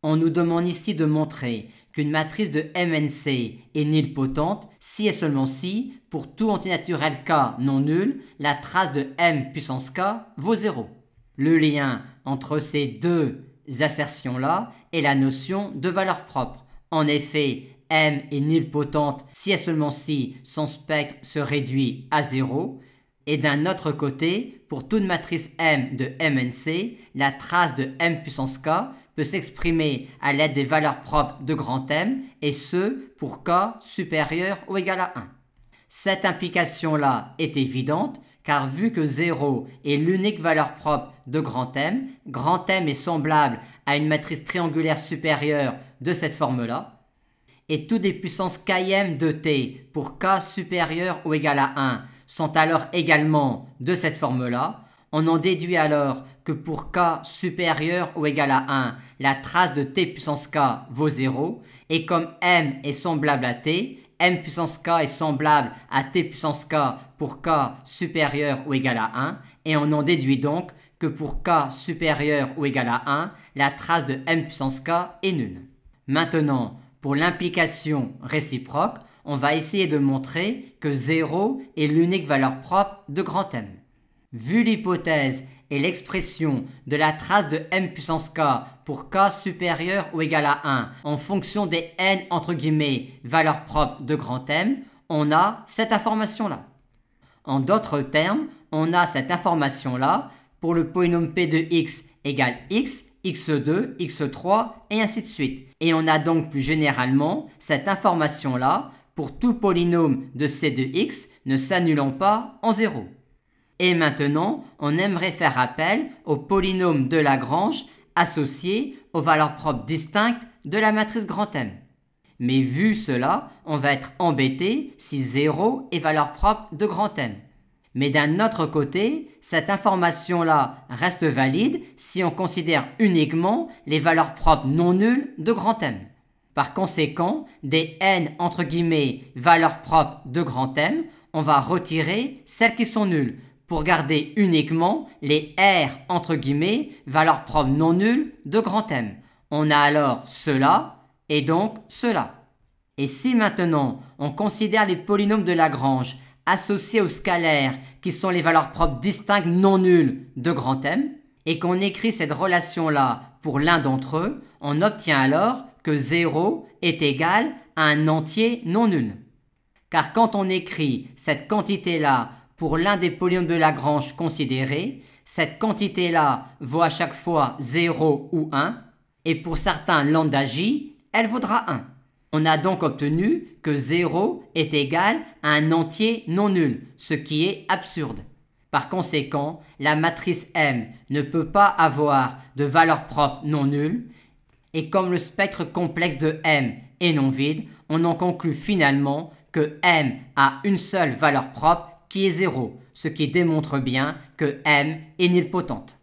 On nous demande ici de montrer qu'une matrice de MNC est nilpotente si et seulement si, pour tout antinaturel K non nul, la trace de M puissance K vaut 0. Le lien entre ces deux assertions-là est la notion de valeur propre. En effet, M est nilpotente si et seulement si son spectre se réduit à 0. Et d'un autre côté, pour toute matrice M de MNC, la trace de M puissance K peut s'exprimer à l'aide des valeurs propres de grand M, et ce, pour K supérieur ou égal à 1. Cette implication-là est évidente, car vu que 0 est l'unique valeur propre de grand M est semblable à une matrice triangulaire supérieure de cette forme-là, et toutes les puissances km de t pour K supérieur ou égal à 1 sont alors également de cette forme-là. On en déduit alors que pour K supérieur ou égal à 1, la trace de t puissance K vaut 0, et comme M est semblable à t, M puissance K est semblable à t puissance K pour K supérieur ou égal à 1, et on en déduit donc que pour K supérieur ou égal à 1, la trace de M puissance K est nulle. Maintenant, pour l'implication réciproque, on va essayer de montrer que 0 est l'unique valeur propre de grand M. Vu l'hypothèse et l'expression de la trace de M puissance K pour K supérieur ou égal à 1 en fonction des n entre guillemets valeurs propres de grand M, on a cette information-là. En d'autres termes, on a cette information-là pour le polynôme P de x égale x, x2, x3 et ainsi de suite. Et on a donc plus généralement cette information-là pour tout polynôme de c de x ne s'annulant pas en 0. Et maintenant, on aimerait faire appel au polynôme de Lagrange associé aux valeurs propres distinctes de la matrice grand M. Mais vu cela, on va être embêté si 0 est valeur propre de grand M. Mais d'un autre côté, cette information-là reste valide si on considère uniquement les valeurs propres non nulles de grand M. Par conséquent, des n entre guillemets valeurs propres de grand M, on va retirer celles qui sont nulles pour garder uniquement les R entre guillemets valeurs propres non nulles de grand M. On a alors cela et donc cela. Et si maintenant on considère les polynômes de Lagrange associés aux scalaires qui sont les valeurs propres distinctes non nulles de grand M et qu'on écrit cette relation-là pour l'un d'entre eux, on obtient alors que 0 est égal à un entier non nul. Car quand on écrit cette quantité-là pour l'un des polynômes de Lagrange considérés, cette quantité-là vaut à chaque fois 0 ou 1, et pour certains lambda j, elle vaudra 1. On a donc obtenu que 0 est égal à un entier non nul, ce qui est absurde. Par conséquent, la matrice M ne peut pas avoir de valeur propre non nulle, et comme le spectre complexe de M est non vide, on en conclut finalement que M a une seule valeur propre qui est 0, ce qui démontre bien que M est nilpotente.